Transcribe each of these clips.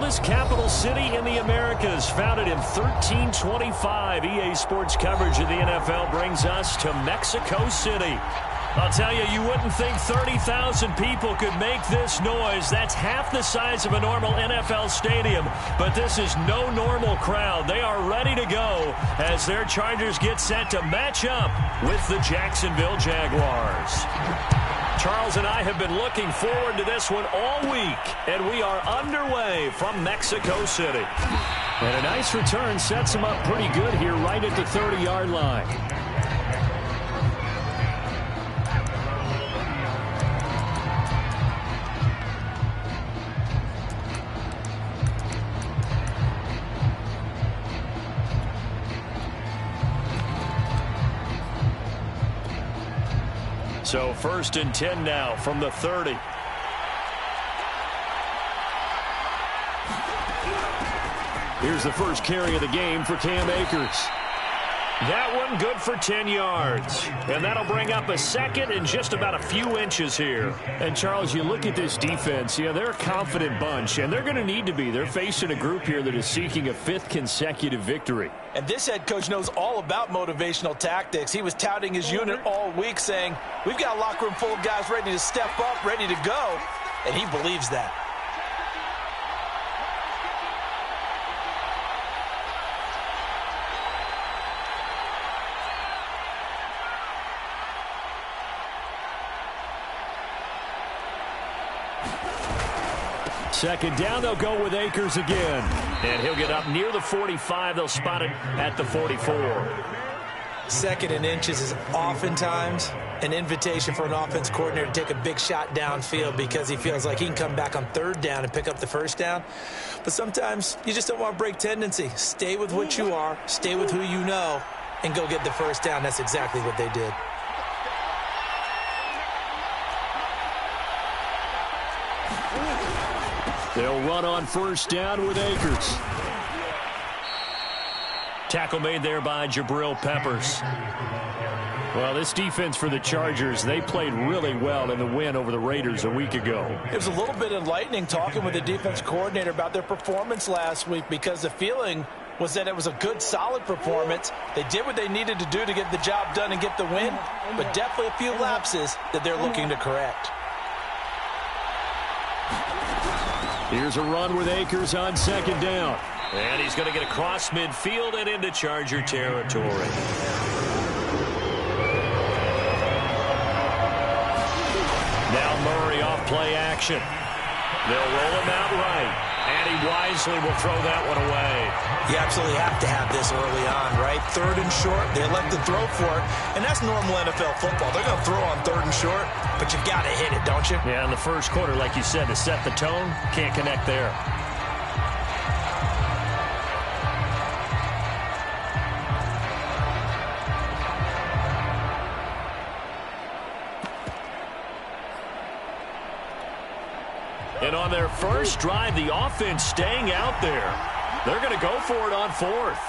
coolest capital city in the Americas. Founded in 1325, EA Sports coverage of the NFL brings us to Mexico City. I'll tell you, you wouldn't think 30,000 people could make this noise. That's half the size of a normal NFL stadium. But this is no normal crowd. They are ready to go as their Chargers get set to match up with the Jacksonville Jaguars. Charles and I have been looking forward to this one all week, and we are underway from Mexico City. And a nice return sets them up pretty good here right at the 30-yard line. So 1st and 10 now from the 30. Here's the first carry of the game for Cam Akers. That one good for 10 yards. And that'll bring up a second and just about a few inches here. And, Charles, you look at this defense, they're a confident bunch, and they're going to need to be. They're facing a group here that is seeking a 5th consecutive victory. And this head coach knows all about motivational tactics. He was touting his unit all week saying, we've got a locker room full of guys ready to step up, ready to go. And he believes that. Second down, they'll go with Akers again. And he'll get up near the 45. They'll spot it at the 44. 2nd and inches is oftentimes an invitation for an offense coordinator to take a big shot downfield because he feels like he can come back on 3rd down and pick up the 1st down. But sometimes you just don't want to break tendency. Stay with what you are, stay with who you know, and go get the 1st down. That's exactly what they did. They'll run on 1st down with Akers. Tackle made there by Jabril Peppers. Well, this defense for the Chargers, they played really well in the win over the Raiders a week ago. It was a little bit enlightening talking with the defense coordinator about their performance last week because the feeling was that it was a good, solid performance. They did what they needed to do to get the job done and get the win, but definitely a few lapses that they're looking to correct. Here's a run with Akers on 2nd down. And he's going to get across midfield and into Charger territory. Now Murray off play action. They'll roll him out right. And he wisely will throw that one away. You absolutely have to have this early on, right? 3rd and short, they elect to throw for it. And that's normal NFL football. They're going to throw on 3rd and short, but you've got to hit it, don't you? Yeah, in the first quarter, like you said, to set the tone, can't connect there. And on their first drive, the offense staying out there. They're going to go for it on 4th.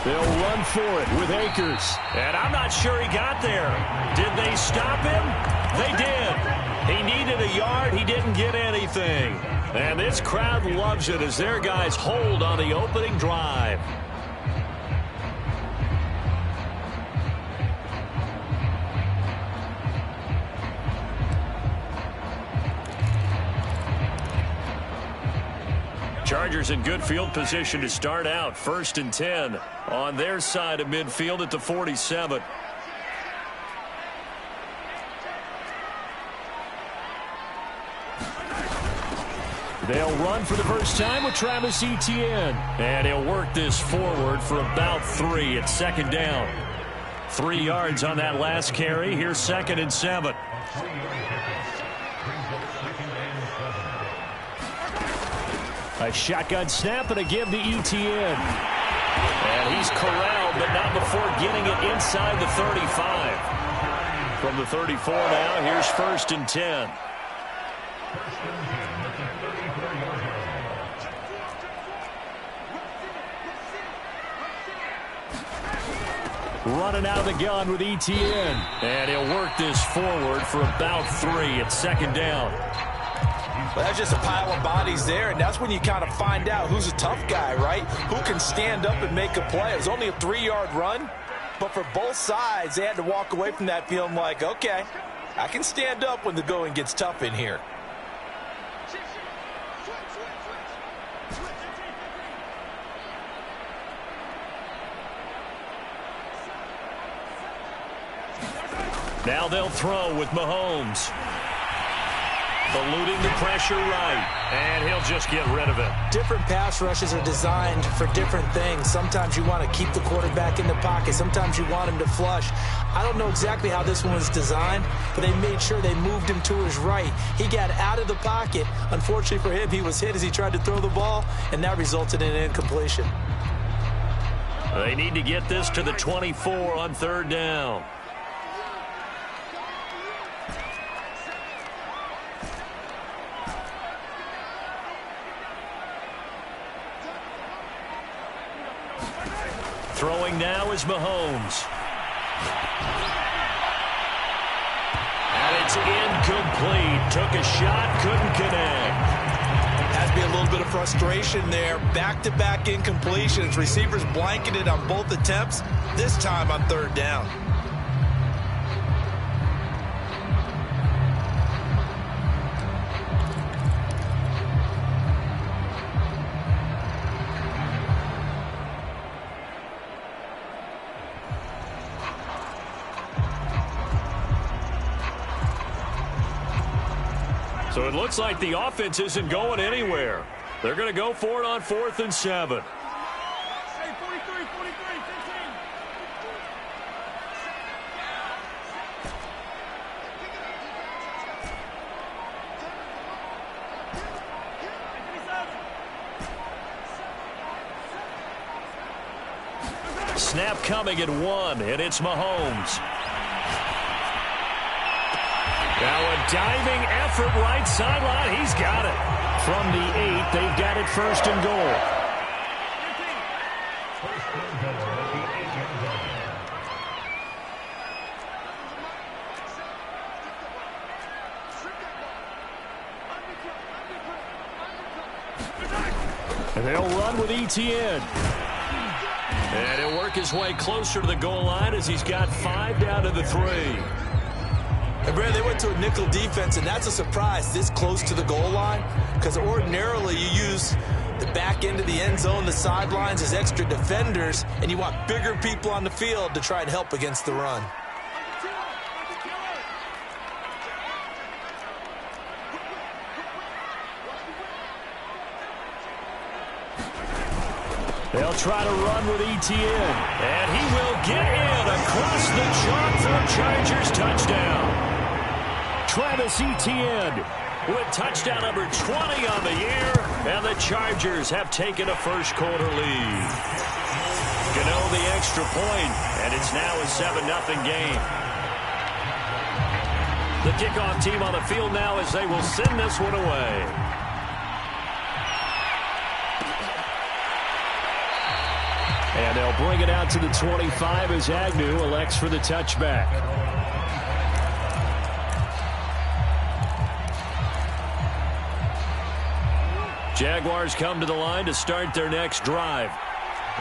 They'll run for it with Akers. And I'm not sure he got there. Did they stop him? They did. He needed a yard. He didn't get anything. And this crowd loves it as their guys hold on the opening drive. Chargers in good field position to start out. 1st and 10 on their side of midfield at the 47. They'll run for the first time with Travis Etienne. And he'll work this forward for about 3 at 2nd down. 3 yards on that last carry. Here's 2nd and 7. A shotgun snap and a give to Etienne. And he's corralled, but not before getting it inside the 35. From the 34 now, here's 1st and 10. running out of the gun with ETN. And he'll work this forward for about 3 at second down. Well, that's just a pile of bodies there, and that's when you kind of find out who's a tough guy, right? Who can stand up and make a play. It was only a 3-yard run, but for both sides, they had to walk away from that feeling like, okay, I can stand up when the going gets tough in here. Now they'll throw with Mahomes. Eluding the pressure right, and he'll just get rid of it. Different pass rushes are designed for different things. Sometimes you want to keep the quarterback in the pocket. Sometimes you want him to flush. I don't know exactly how this one was designed, but they made sure they moved him to his right. He got out of the pocket. Unfortunately for him, he was hit as he tried to throw the ball, and that resulted in an incompletion. They need to get this to the 24 on third down. Throwing now is Mahomes. And it's incomplete. Took a shot, couldn't connect. Has to be a little bit of frustration there. Back-to-back incompletions. Receivers blanketed on both attempts, this time on third down. So it looks like the offense isn't going anywhere. They're going to go for it on 4th and 7. Hey, 43, 15. Snap coming at 1, and it's Mahomes. Now a diving effort right sideline. He's got it. From the 8, they've got it 1st and goal. And they'll run with ETN. And he'll work his way closer to the goal line as he's got 5 down to the 3. And Brad, they went to a nickel defense, and that's a surprise this close to the goal line, because ordinarily you use the back end of the end zone, the sidelines as extra defenders, and you want bigger people on the field to try and help against the run. They'll try to run with ETN, and he will get in across the chalk for a Chargers touchdown. Travis Etienne with touchdown number 20 on the year, and the Chargers have taken a first-quarter lead. Gano the extra point, and it's now a 7-0 game. The kickoff team on the field now as they will send this one away. And they'll bring it out to the 25 as Agnew elects for the touchback. Jaguars come to the line to start their next drive.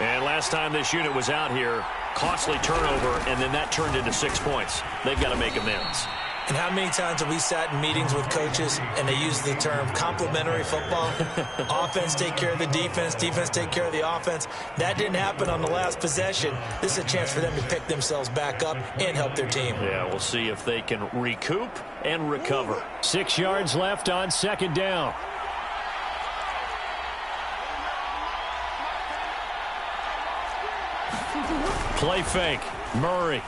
And last time this unit was out here, costly turnover, and then that turned into 6 points. They've got to make amends. And how many times have we sat in meetings with coaches and they use the term complementary football? Offense take care of the defense, defense take care of the offense. That didn't happen on the last possession. This is a chance for them to pick themselves back up and help their team. Yeah, we'll see if they can recoup and recover. 6 yards left on 2nd down. Play fake. Murray.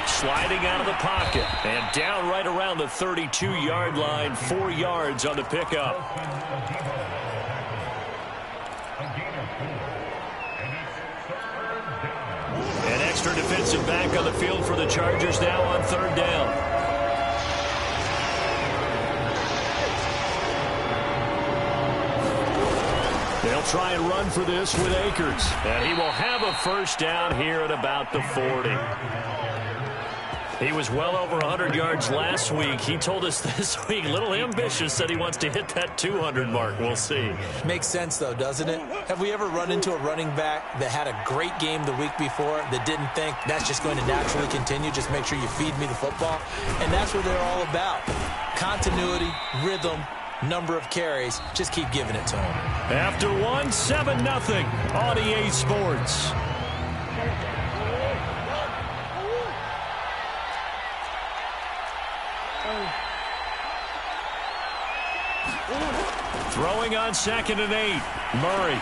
Sliding out of the pocket. And down right around the 32-yard line. 4 yards on the pickup. An extra defensive back on the field for the Chargers now on 3rd down. They'll try and run for this with Akers. And he will have a first down here at about the 40. He was well over 100 yards last week. He told us this week, a little ambitious, that he wants to hit that 200 mark. We'll see. Makes sense, though, doesn't it? Have we ever run into a running back that had a great game the week before that didn't think that's just going to naturally continue? Just make sure you feed me the football. And that's what they're all about. Continuity, rhythm, number of carries. Just keep giving it to him. After 7-0 on EA Sports. Throwing on 2nd and 8. Murray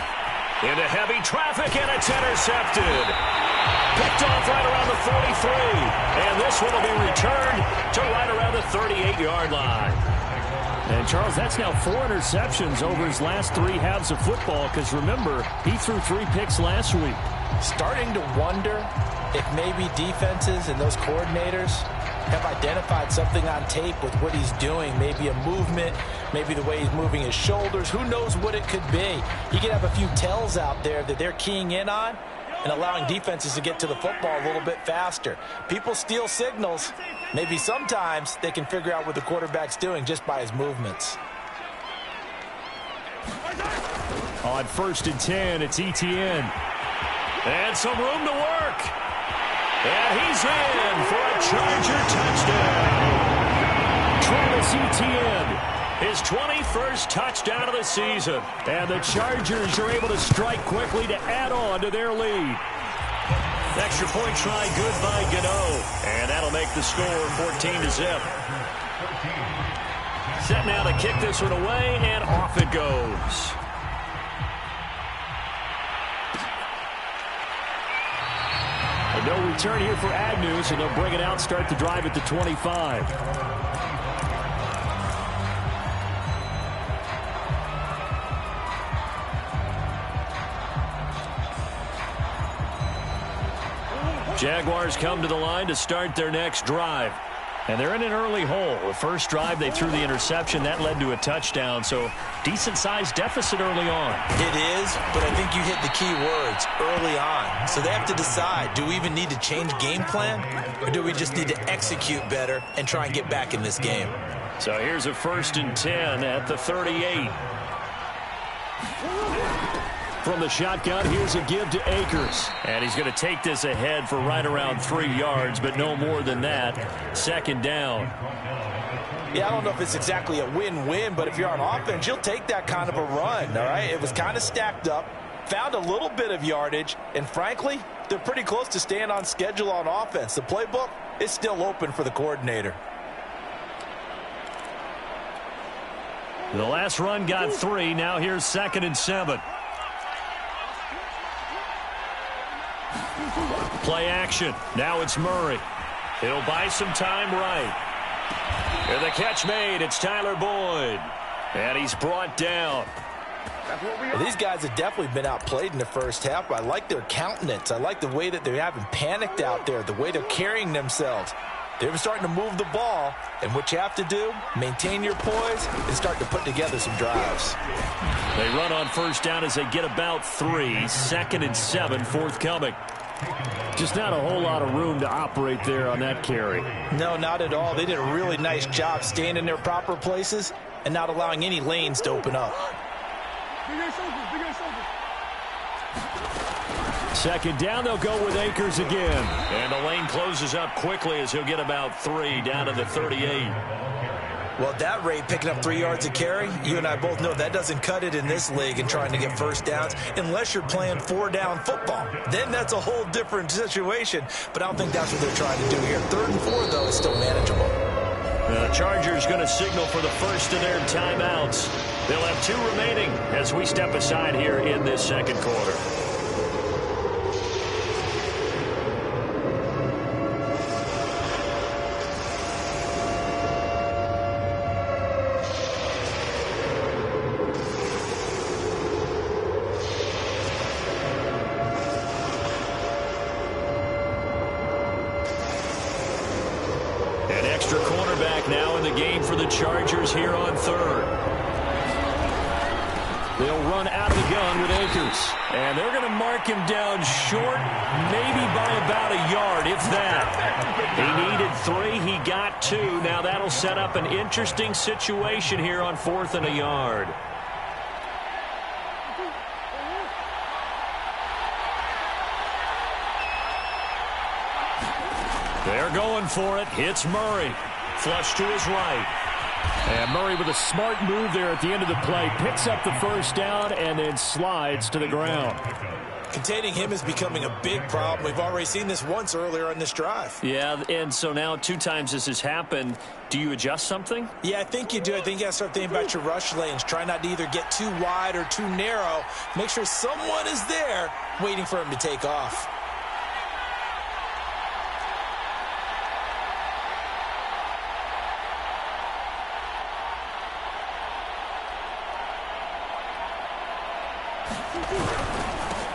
into heavy traffic, and it's intercepted. Picked off right around the 43. And this one will be returned to right around the 38-yard line. And, Charles, that's now 4 interceptions over his last 3 halves of football because, remember, he threw 3 picks last week. Starting to wonder if maybe defenses and those coordinators have identified something on tape with what he's doing. Maybe a movement, maybe the way he's moving his shoulders. Who knows what it could be? He could have a few tells out there that they're keying in on and allowing defenses to get to the football a little bit faster. People steal signals. Maybe sometimes they can figure out what the quarterback's doing just by his movements. On 1st and 10, it's Etienne. And some room to work. And he's in for a Charger touchdown. Travis Etienne, his 21st touchdown of the season. And the Chargers are able to strike quickly to add on to their lead. Extra point try good by Gano. And that'll make the score 14-0. Set now to kick this one away, and off it goes. No return here for Agnew, so they'll bring it out, start the drive at the 25. Jaguars come to the line to start their next drive. And they're in an early hole. The first drive, they threw the interception. That led to a touchdown, so decent-sized deficit early on. It is, but I think you hit the key words, early on. So they have to decide, do we even need to change game plan, or do we just need to execute better and try and get back in this game? So here's a 1st and 10 at the 38. From the shotgun, here's a give to Akers. And he's going to take this ahead for right around 3 yards, but no more than that. 2nd down. Yeah, I don't know if it's exactly a win-win, but if you're on offense, you'll take that kind of a run, all right? It was kind of stacked up, found a little bit of yardage, and frankly, they're pretty close to staying on schedule on offense. The playbook is still open for the coordinator. The last run got 3. Now here's 2nd and 7. Play action. Now it's Murray. It'll buy some time right. And the catch made. It's Tyler Boyd. And he's brought down. Well, these guys have definitely been outplayed in the first half. I like their countenance. I like the way that they haven't panicked out there, the way they're carrying themselves. They're starting to move the ball, and what you have to do, maintain your poise and start to put together some drives. They run on 1st down as they get about 3. 2nd and 7 forthcoming. Just not a whole lot of room to operate there on that carry. No, not at all. They did a really nice job staying in their proper places and not allowing any lanes to open up. Big ass shoulders, big ass shoulders. 2nd down, they'll go with Akers again. And the lane closes up quickly as he'll get about 3 down to the 38. Well, at that rate, picking up 3 yards a carry, you and I both know that doesn't cut it in this league and trying to get first downs unless you're playing 4-down football. Then that's a whole different situation, but I don't think that's what they're trying to do here. 3rd and 4, though, is still manageable. The Chargers going to signal for the first of their timeouts. They'll have 2 remaining as we step aside here in this 2nd quarter. Extra cornerback now in the game for the Chargers here on 3rd. They'll run out of the gun with Akers. And they're going to mark him down short, maybe by about a yard, if that. He needed 3. He got 2. Now that'll set up an interesting situation here on 4th and a yard. They're going for it. Hits Murray. Flush to his right. And Murray with a smart move there at the end of the play. Picks up the first down and then slides to the ground. Containing him is becoming a big problem. We've already seen this once earlier in this drive. Yeah, and so now 2 times this has happened. Do you adjust something? Yeah, I think you do. I think you got to start thinking about your rush lanes. Try not to either get too wide or too narrow. Make sure someone is there waiting for him to take off.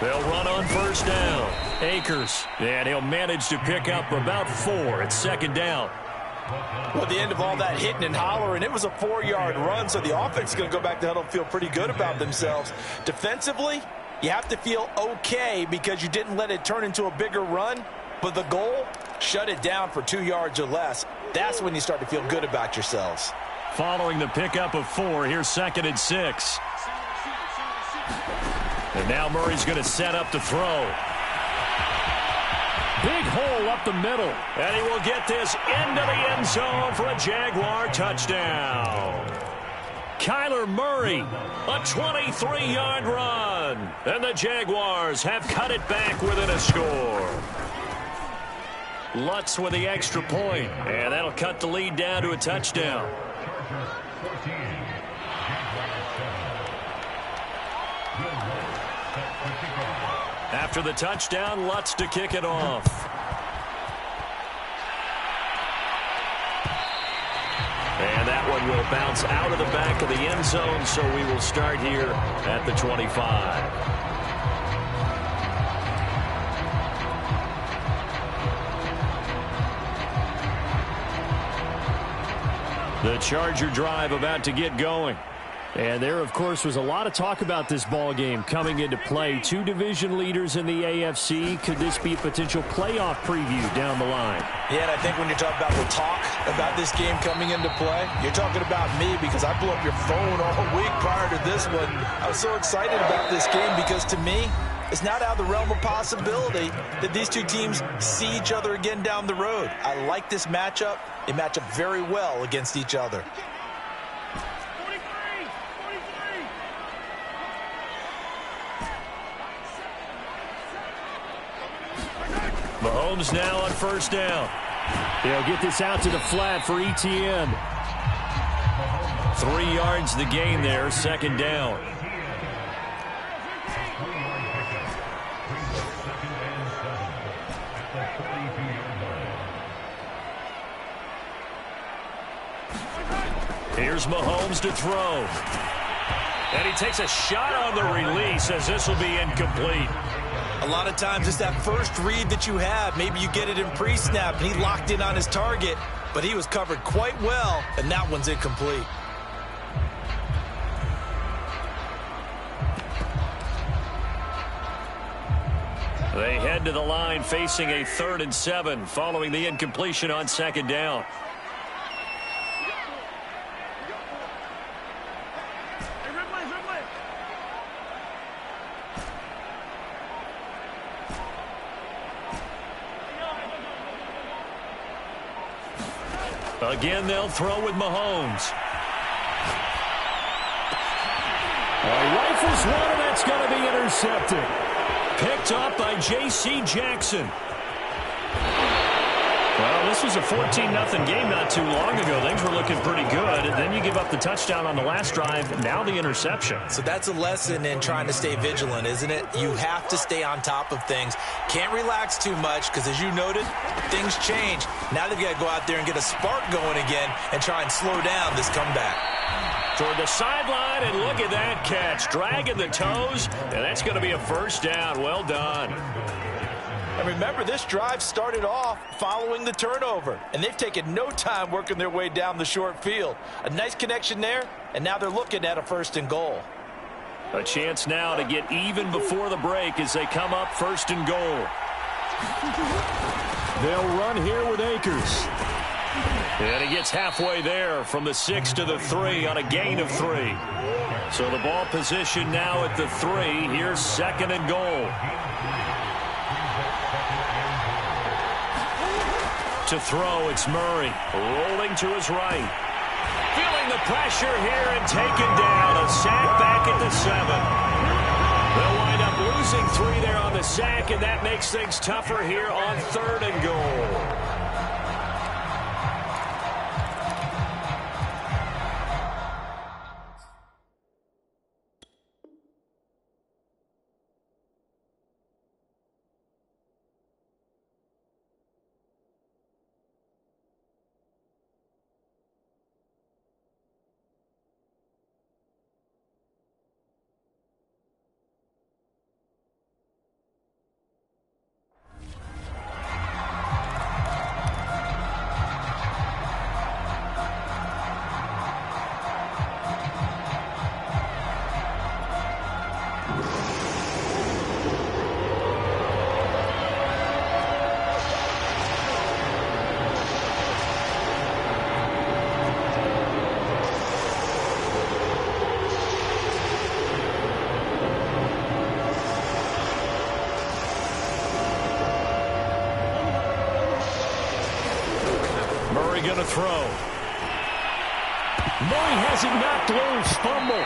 They'll run on first down. Akers, and he'll manage to pick up about 4 at 2nd down. Well, at the end of all that hitting and hollering, it was a 4-yard run, so the offense is going to go back to huddle and feel pretty good about themselves. Defensively, you have to feel okay because you didn't let it turn into a bigger run, but the goal, shut it down for 2 yards or less. That's when you start to feel good about yourselves. Following the pickup of 4, here's 2nd and 6. And now Murray's going to set up to throw. Big hole up the middle. And he will get this into the end zone for a Jaguar touchdown. Kyler Murray, a 23-yard run. And the Jaguars have cut it back within a score. Lutz with the extra point. And that'll cut the lead down to a touchdown. After the touchdown, Lutz to kick it off. And that one will bounce out of the back of the end zone, so we will start here at the 25. The Charger drive about to get going. And there, of course, was a lot of talk about this ball game coming into play. 2 division leaders in the AFC. Could this be a potential playoff preview down the line? Yeah, and I think when you're talking about the talk about this game coming into play, you're talking about me because I blew up your phone all week prior to this one. I was so excited about this game because, to me, it's not out of the realm of possibility that these 2 teams see each other again down the road. I like this matchup. They match up very well against each other. Mahomes now on first down. They'll get this out to the flat for ETN. 3 yards the gain there, 2nd down. Here's Mahomes to throw. And he takes a shot on the release as this will be incomplete. A lot of times it's that first read that you have. Maybe you get it in pre-snap, and he locked in on his target, but he was covered quite well, and that one's incomplete. They head to the line facing a 3rd and 7 following the incompletion on 2nd down. Again, they'll throw with Mahomes. Rifles one, and that's going to be intercepted. Picked up by J.C. Jackson. Well, this was a 14-0 game not too long ago. Things were looking pretty good. And then you give up the touchdown on the last drive. Now the interception. So that's a lesson in trying to stay vigilant, isn't it? You have to stay on top of things. Can't relax too much because, as you noted, things change. Now they've got to go out there and get a spark going again and try and slow down this comeback. Toward the sideline, and look at that catch. Dragging the toes, and that's going to be a first down. Well done. And remember, this drive started off following the turnover, and they've taken no time working their way down the short field. A nice connection there, and now they're looking at a 1st and goal. A chance now to get even before the break as they come up 1st and goal. They'll run here with Akers. And he gets halfway there from the 6 to the 3 on a gain of 3. So the ball position now at the 3. Here's 2nd and goal. To throw, it's Murray. Rolling to his right. Feeling the pressure here and taken down. A sack back at the 7. They'll wind up losing 3 there on the sack, and that makes things tougher here on 3rd and goal. Going to throw. Murray has it knocked loose. Fumble.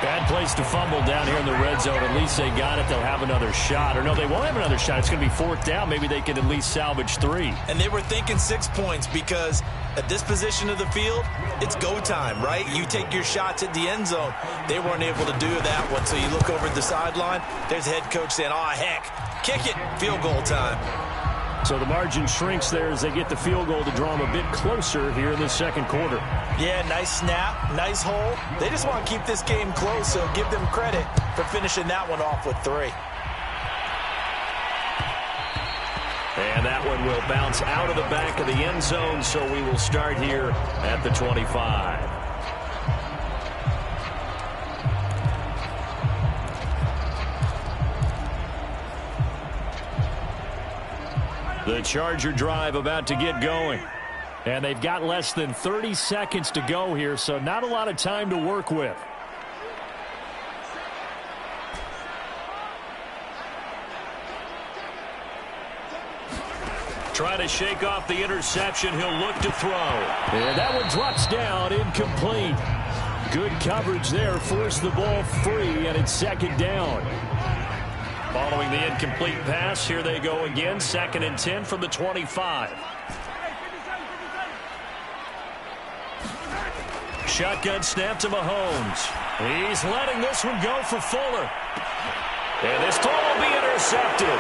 Bad place to fumble down here in the red zone. At least they got it. They'll have another shot. Or no, they won't have another shot. It's going to be 4th down. Maybe they can at least salvage 3. And they were thinking 6 points because at this position of the field, it's go time, right? You take your shots at the end zone. They weren't able to do that one. So you look over at the sideline. There's the head coach saying, oh, heck, kick it. Field goal time. So the margin shrinks there as they get the field goal to draw them a bit closer here in the 2nd quarter. Yeah, nice snap, nice hole. They just want to keep this game close, so give them credit for finishing that one off with 3. And that one will bounce out of the back of the end zone, so we will start here at the 25. The Charger drive about to get going. And they've got less than 30 seconds to go here, so not a lot of time to work with. Trying to shake off the interception. He'll look to throw. And that one drops down, incomplete. Good coverage there. Forced the ball free, and it's 2nd down. Following the incomplete pass, here they go again. 2nd and 10 from the 25. Shotgun snap to Mahomes. He's letting this one go for Fuller. And this throw will be intercepted.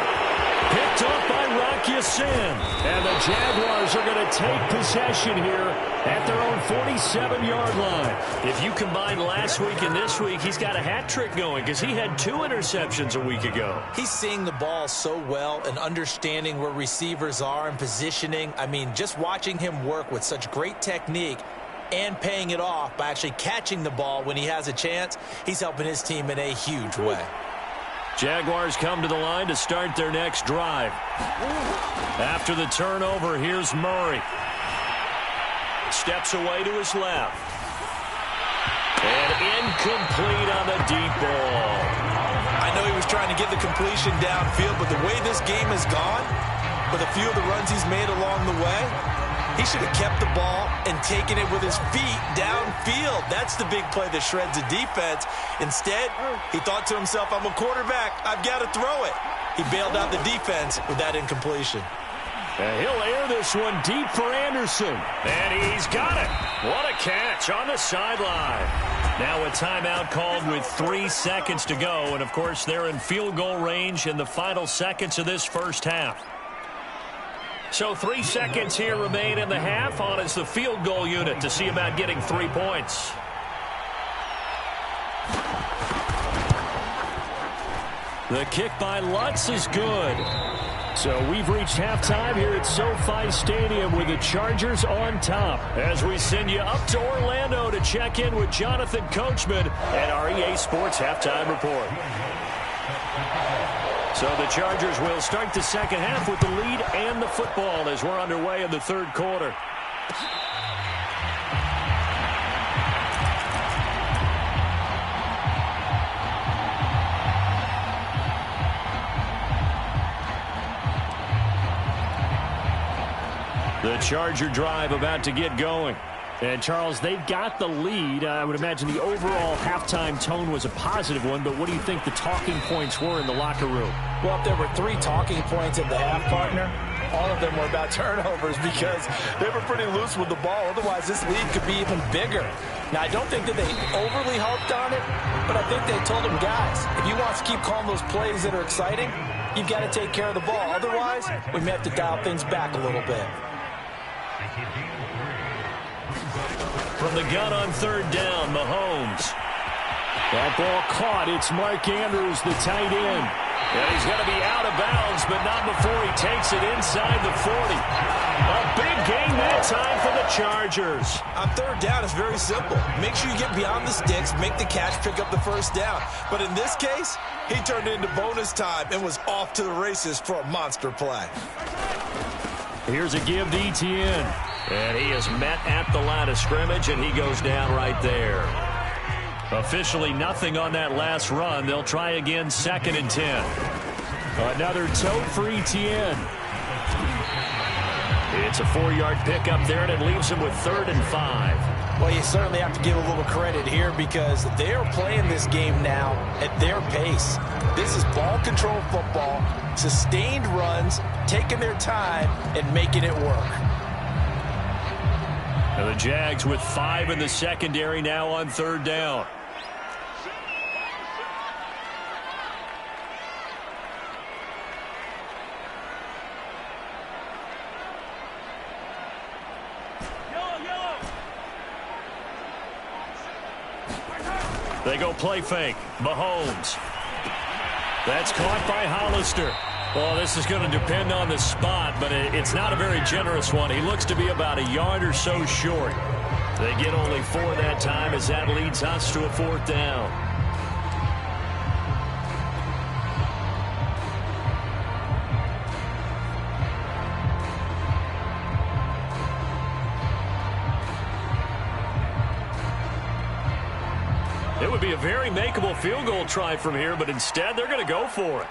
Picked up by Rocky Sin. And the Jaguars are going to take possession here at their own 47-yard line. If you combine last week and this week, he's got a hat trick going because he had 2 interceptions a week ago. He's seeing the ball so well and understanding where receivers are and positioning. I mean, just watching him work with such great technique and paying it off by actually catching the ball when he has a chance, he's helping his team in a huge way. Jaguars come to the line to start their next drive. After the turnover, here's Murray. Steps away to his left. And incomplete on the deep ball. I know he was trying to get the completion downfield, but the way this game has gone, with a few of the runs he's made along the way, he should have kept the ball and taken it with his feet downfield. That's the big play that shreds the defense. Instead, he thought to himself, I'm a quarterback. I've got to throw it. He bailed out the defense with that incompletion. And he'll air this one deep for Anderson. And he's got it. What a catch on the sideline. Now a timeout called with 3 seconds to go. And, of course, they're in field goal range in the final seconds of this first half. So 3 seconds here remain in the half. On is the field goal unit to see about getting 3 points. The kick by Lutz is good. So we've reached halftime here at SoFi Stadium with the Chargers on top. As we send you up to Orlando to check in with Jonathan Coachman and our EA Sports Halftime Report. So the Chargers will start the second half with the lead and the football as we're underway in the third quarter. The Charger drive about to get going. And, Charles, they've got the lead. I would imagine the overall halftime tone was a positive one, but what do you think the talking points were in the locker room? Well, if there were 3 talking points at the half, partner, all of them were about turnovers because they were pretty loose with the ball. Otherwise, this lead could be even bigger. Now, I don't think that they overly harped on it, but I think they told them, guys, if you want to keep calling those plays that are exciting, you've got to take care of the ball. Otherwise, we may have to dial things back a little bit. From the gun on third down, Mahomes. That ball caught. It's Mark Andrews, the tight end. And he's going to be out of bounds, but not before he takes it inside the 40. A big gain that time for the Chargers. On third down, it's very simple. Make sure you get beyond the sticks, make the catch, pick up the first down. But in this case, he turned into bonus time and was off to the races for a monster play. Here's a give to Etienne. And he is met at the line of scrimmage, and he goes down right there. Officially nothing on that last run. They'll try again, 2nd and 10. Another tote for Etienne. It's a 4-yard pickup there, and it leaves him with 3rd and 5. Well, you certainly have to give a little credit here because they're playing this game now at their pace. This is ball control football, sustained runs, taking their time, and making it work. Now the Jags with 5 in the secondary now on third down. They go play fake. Mahomes. That's caught by Hollister. Well, this is going to depend on the spot, but it's not a very generous one. He looks to be about a yard or so short. They get only 4 that time as that leads us to a 4th down. It would be a very makeable field goal try from here, but instead they're going to go for it.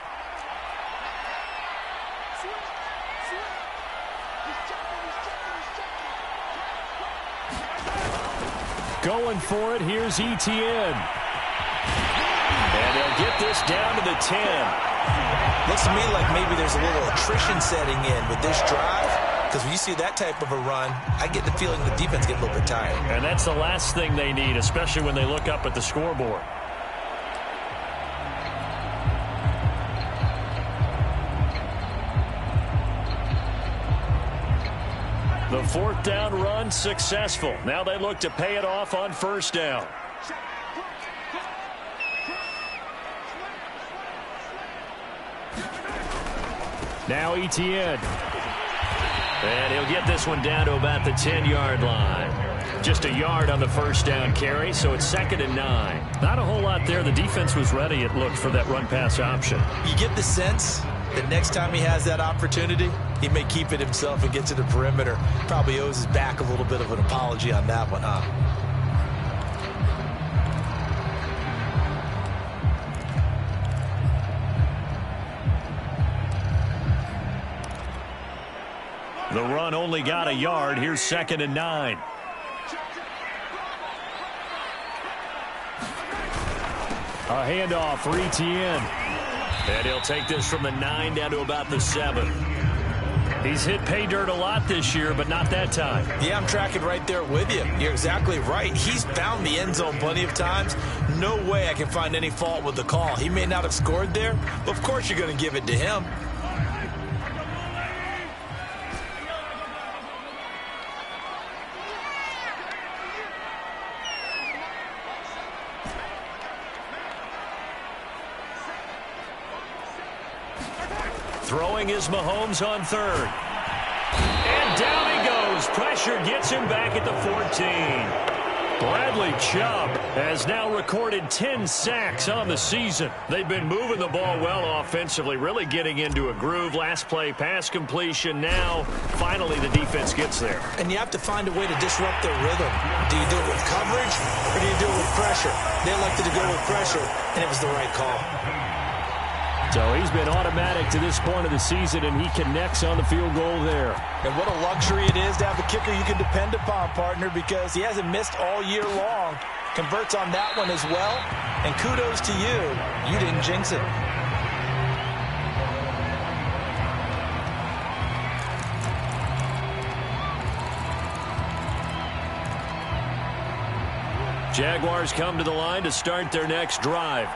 Going for it, here's Etienne. And they'll get this down to the 10. Looks to me like maybe there's a little attrition setting in with this drive. Because when you see that type of a run, I get the feeling the defense gets a little bit tired. And that's the last thing they need, especially when they look up at the scoreboard. The 4th down run successful. Now they look to pay it off on 1st down. Now Etienne. And he'll get this one down to about the 10-yard line. Just a yard on the 1st down carry, so it's 2nd and 9. Not a whole lot there. The defense was ready, it looked, for that run-pass option. You get the sense that next time he has that opportunity, he may keep it himself and get to the perimeter. Probably owes his back a little bit of an apology on that one, huh? The run only got a yard. Here's 2nd and 9. A handoff for Etienne. And he'll take this from the 9 down to about the 7. He's hit pay dirt a lot this year, but not that time. Yeah, I'm tracking right there with you. You're exactly right. He's found the end zone plenty of times. No way I can find any fault with the call. He may not have scored there, but of course you're going to give it to him. Throwing is Mahomes on third. And down he goes. Pressure gets him back at the 14. Bradley Chubb has now recorded 10 sacks on the season. They've been moving the ball well offensively, really getting into a groove. Last play, pass completion. Now, finally, the defense gets there. And you have to find a way to disrupt their rhythm. Do you do it with coverage, or do you do it with pressure? They elected to go with pressure, and it was the right call. So he's been automatic to this point of the season, and he connects on the field goal there. And what a luxury it is to have a kicker you can depend upon, partner, because he hasn't missed all year long. Converts on that one as well. And kudos to you. You didn't jinx it. Jaguars come to the line to start their next drive.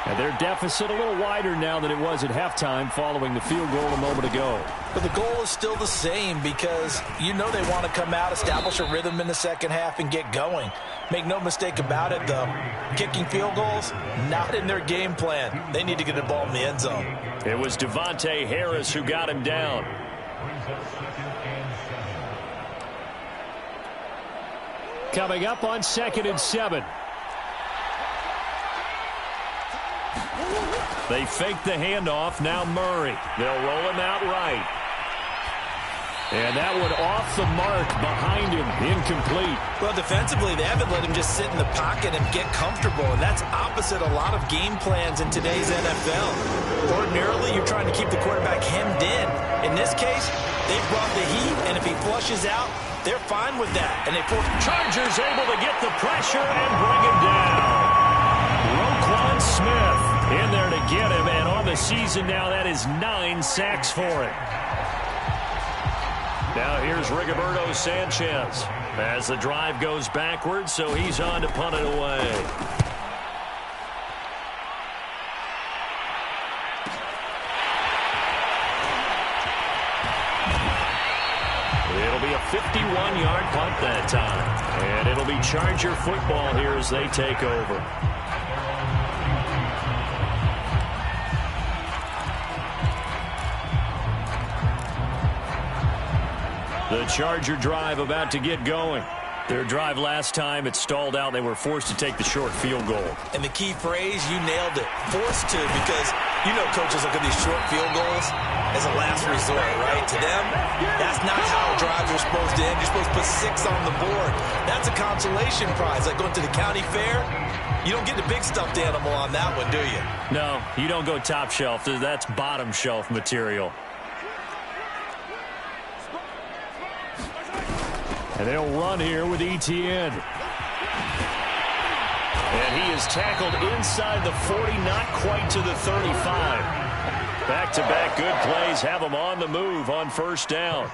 And their deficit a little wider now than it was at halftime following the field goal a moment ago. But the goal is still the same because you know they want to come out, establish a rhythm in the second half, and get going. Make no mistake about it, though. Kicking field goals, not in their game plan. They need to get the ball in the end zone. It was Devontae Harris who got him down. Coming up on 2nd and 7. They fake the handoff. Now Murray. They'll roll him out right. And that one off the mark behind him. Incomplete. Well, defensively, they haven't let him just sit in the pocket and get comfortable. And that's opposite a lot of game plans in today's NFL. Ordinarily, you're trying to keep the quarterback hemmed in. In this case, they brought the heat, and if he flushes out, they're fine with that. And they force Chargers able to get the pressure and bring him down. Roquan Smith in there to get him, and on the season now, that is 9 sacks for him. Now here's Rigoberto Sanchez as the drive goes backwards, so he's on to punt it away. It'll be a 51-yard punt that time, and it'll be Charger football here as they take over. The Charger drive about to get going. Their drive last time, it stalled out. They were forced to take the short field goal. And the key phrase, you nailed it. Forced to, because you know coaches look at these short field goals as a last resort, right? To them, that's not how drives are supposed to end. You're supposed to put 6 on the board. That's a consolation prize. Like going to the county fair, you don't get the big stuffed animal on that one, do you? No, you don't go top shelf. That's bottom shelf material. And they'll run here with Etienne. And he is tackled inside the 40, not quite to the 35. Back-to-back good plays have him on the move on first down.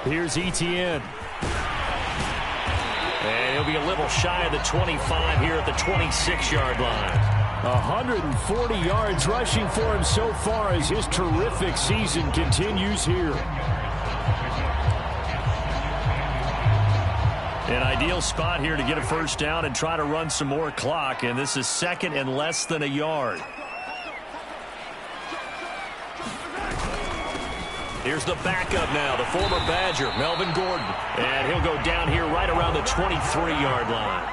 Here's Etienne. And he'll be a little shy of the 25 here at the 26-yard line. 140 yards rushing for him so far as his terrific season continues here. An ideal spot here to get a first down and try to run some more clock, and this is 2nd and less than a yard. Here's the backup now, the former Badger, Melvin Gordon. And he'll go down here right around the 23-yard line.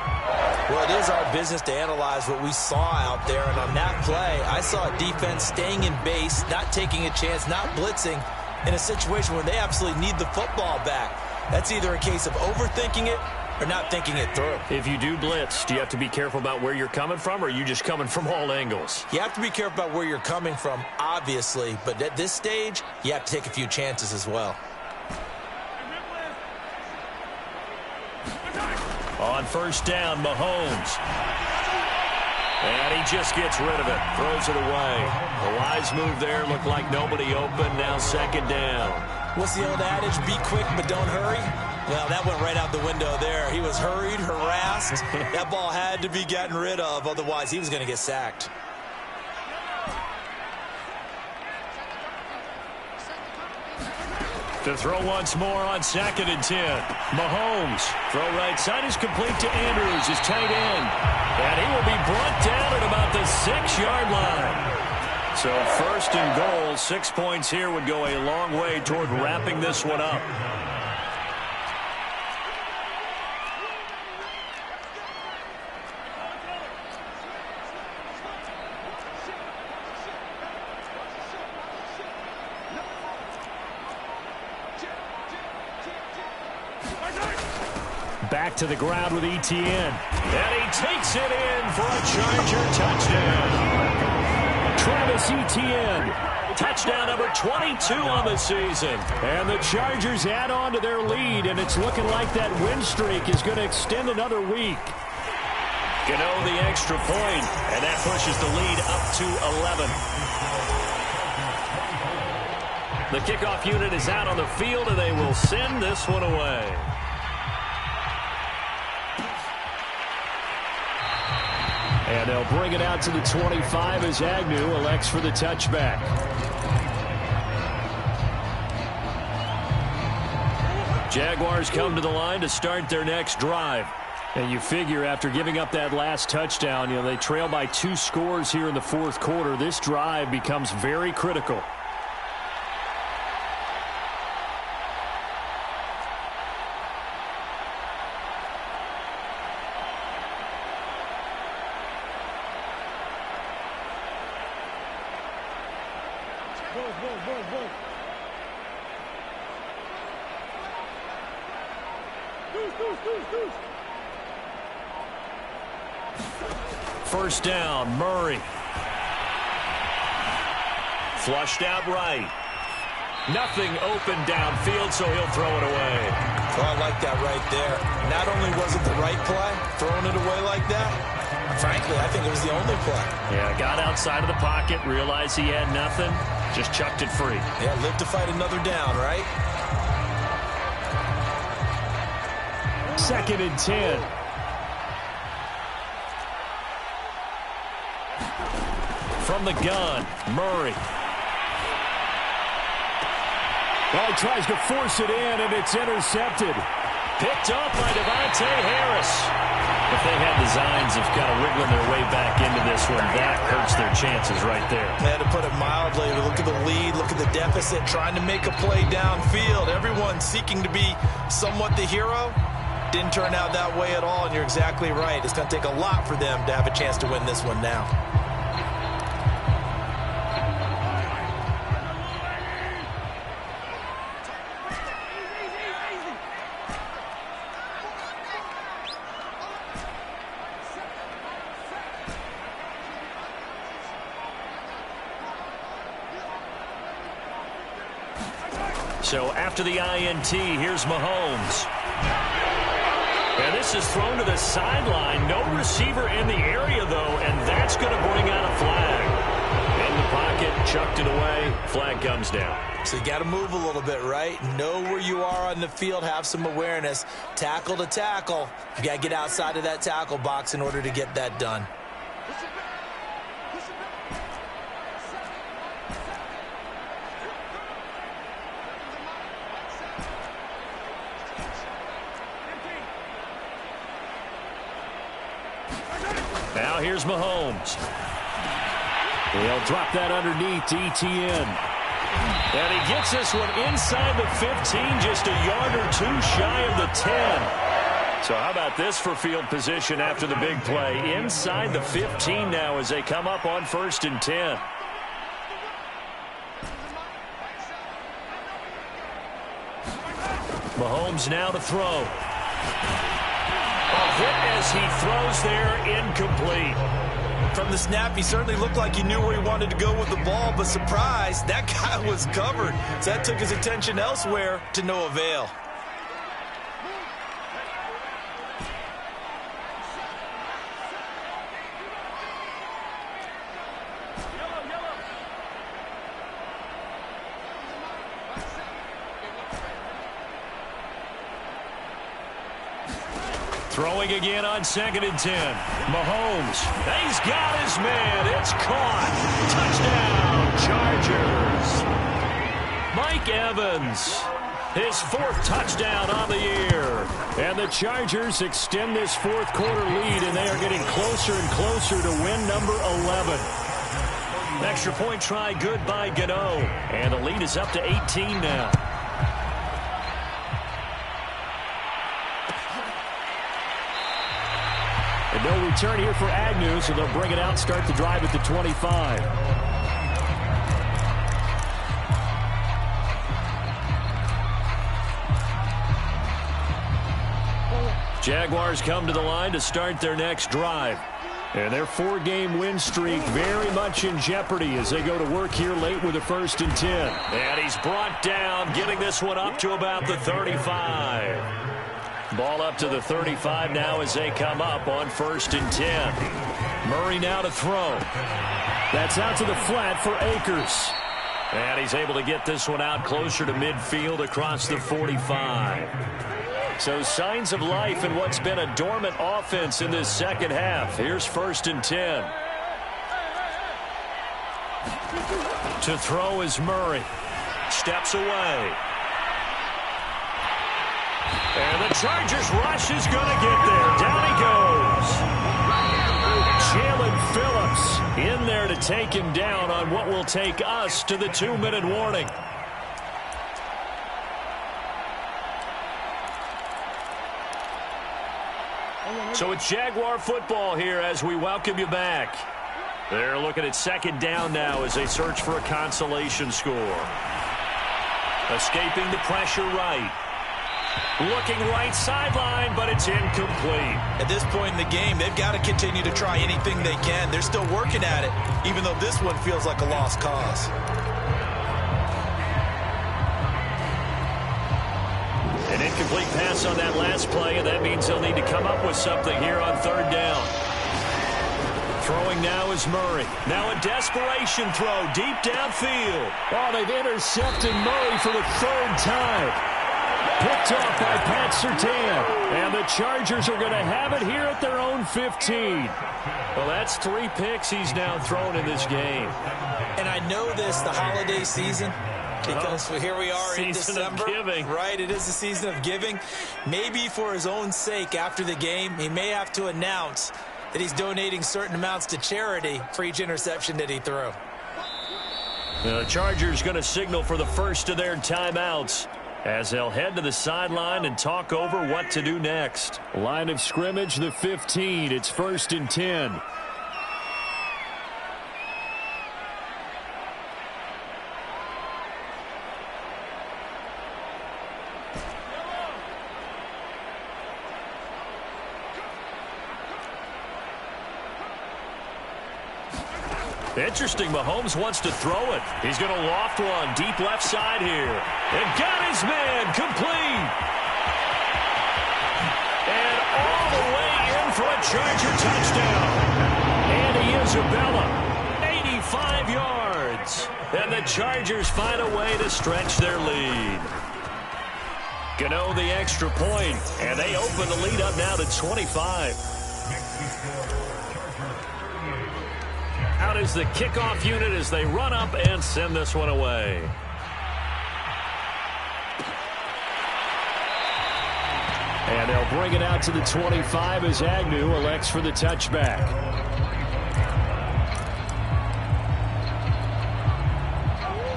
Well, it is our business to analyze what we saw out there. And on that play, I saw a defense staying in base, not taking a chance, not blitzing, in a situation where they absolutely need the football back. That's either a case of overthinking it or not thinking it through. If you do blitz, do you have to be careful about where you're coming from, or are you just coming from all angles? You have to be careful about where you're coming from, obviously, but at this stage, you have to take a few chances as well. On first down, Mahomes. And he just gets rid of it, throws it away. A wise move there, looked like nobody open, now 2nd down. What's the old adage, be quick but don't hurry? Well, that went right out the window there. He was hurried, harassed. That ball had to be gotten rid of, otherwise he was going to get sacked. To throw once more on 2nd and 10. Mahomes. Throw right side is complete to Andrews, his tight end. And he will be brought down at about the 6-yard line. So 1st and goal, 6 points here would go a long way toward wrapping this one up. Back to the ground with ETN. And he takes it in for a Charger touchdown. Travis Etienne, touchdown number 22 on the season. And the Chargers add on to their lead, and it's looking like that win streak is going to extend another week. Gano the extra point, and that pushes the lead up to 11. The kickoff unit is out on the field, and they will send this one away. And they'll bring it out to the 25 as Agnew elects for the touchback. Jaguars come to the line to start their next drive. And you figure after giving up that last touchdown, they trail by 2 scores here in the 4th quarter. This drive becomes very critical. First down, Murray. Flushed out right. Nothing open downfield, so he'll throw it away. Well, I like that right there. Not only was it the right play, throwing it away like that, frankly, I think it was the only play. Yeah, got outside of the pocket, realized he had nothing, just chucked it free. Yeah, live to fight another down, right? 2nd and 10. From the gun, Murray. Well, he tries to force it in, and it's intercepted. Picked up by Devontae Harris. If they had designs of kind of wriggling their way back into this one, that hurts their chances right there. They had to put it mildly. Look at the lead, look at the deficit, trying to make a play downfield. Everyone seeking to be somewhat the hero. Didn't turn out that way at all, and you're exactly right. It's going to take a lot for them to have a chance to win this one now. So after the INT, here's Mahomes. And this is thrown to the sideline. No receiver in the area, though, and that's going to bring out a flag. In the pocket, chucked it away. Flag comes down. So you got to move a little bit, right? Know where you are on the field. Have some awareness. Tackle to tackle. You got to get outside of that tackle box in order to get that done. Now here's Mahomes. He'll drop that underneath to ETN. And he gets this one inside the 15, just a yard or two shy of the 10. So how about this for field position after the big play? Inside the 15 now as they come up on 1st and 10. Mahomes now to throw. A hit as he throws there, incomplete. From the snap, he certainly looked like he knew where he wanted to go with the ball, but surprise, that guy was covered. So that took his attention elsewhere to no avail. Throwing again on 2nd and 10. Mahomes. He's got his man. It's caught. Touchdown, Chargers. Mike Evans. His fourth touchdown on the year. And the Chargers extend this fourth quarter lead, and they are getting closer and closer to win number 11. Extra point try good by Gano. And the lead is up to 18 now. And no return here for Agnew, so they'll bring it out and start the drive at the 25. Jaguars come to the line to start their next drive. And their 4-game win streak very much in jeopardy as they go to work here late with a 1st and 10. And he's brought down, getting this one up to about the 35. Ball up to the 35 now as they come up on 1st and 10. Murray now to throw. That's out to the flat for Akers. And he's able to get this one out closer to midfield across the 45. So signs of life in what's been a dormant offense in this second half. Here's 1st and 10. To throw is Murray. Steps away. And the Chargers rush is going to get there. Down he goes. Jalen Phillips in there to take him down on what will take us to the 2-minute warning. So it's Jaguar football here as we welcome you back. They're looking at 2nd down now as they search for a consolation score. Escaping the pressure right. Looking right sideline, but it's incomplete. At this point in the game, they've got to continue to try anything they can. They're still working at it, even though this one feels like a lost cause. An incomplete pass on that last play, and that means they'll need to come up with something here on 3rd down. Throwing now is Murray. Now a desperation throw deep downfield. Oh, they've intercepted Murray for the 3rd time. Picked off by Pat Surtain. And the Chargers are going to have it here at their own 15. Well, that's 3 picks he's now thrown in this game. And I know this, the holiday season, because here we are in December. Season of giving. Right, it is the season of giving. Maybe for his own sake after the game, he may have to announce that he's donating certain amounts to charity for each interception that he threw. The Chargers going to signal for the first of their timeouts as they'll head to the sideline and talk over what to do next. Line of scrimmage, the 15. It's 1st and 10. Interesting, Mahomes wants to throw it. He's going to loft one deep left side here. And got his man complete. And all the way in for a Charger touchdown. Andy Isabella, 85 yards. And the Chargers find a way to stretch their lead. Gano the extra point, and they open the lead up now to 25. Out is the kickoff unit as they run up and send this one away. And they'll bring it out to the 25 as Agnew elects for the touchback.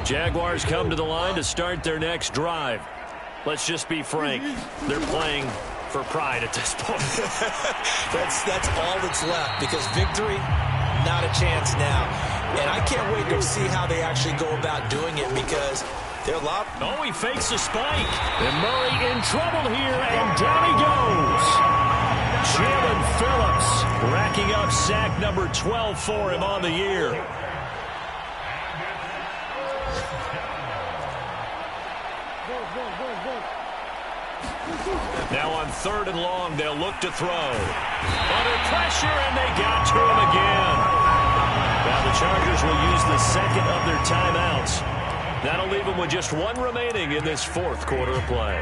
Jaguars come to the line to start their next drive. Let's just be frank. They're playing for pride at this point. That's all that's left, because victory, not a chance now. And I can't wait to see how they actually go about doing it, because they're a lot. Oh, he fakes a spike. And Murray in trouble here, and down he goes. Jalen Phillips racking up sack number 12 for him on the year. Now on 3rd and long, they'll look to throw. Under pressure, and they got to him again. Now the Chargers will use the second of their timeouts. That'll leave them with just one remaining in this 4th quarter of play.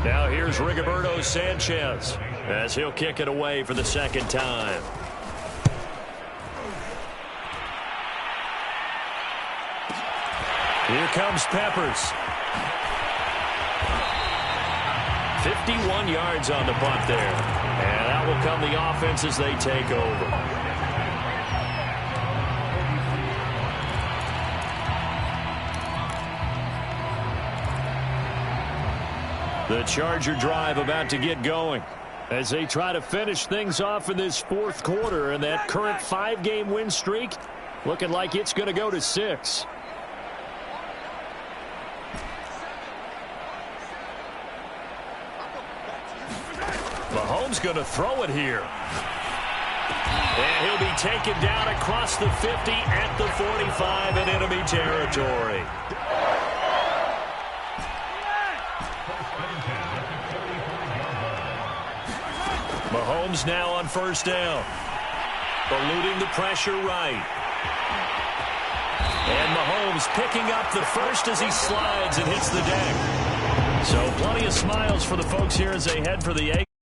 Now here's Rigoberto Sanchez as he'll kick it away for the 2nd time. Here comes Peppers. 51 yards on the punt there. And out will come the offense as they take over. The Charger drive about to get going as they try to finish things off in this fourth quarter, and that current 5-game win streak looking like it's going to go to 6. Mahomes going to throw it here. And he'll be taken down across the 50 at the 45 in enemy territory. Mahomes now on first down. Eluding the pressure right. And Mahomes picking up the first as he slides and hits the deck. So plenty of smiles for the folks here as they head for the 8.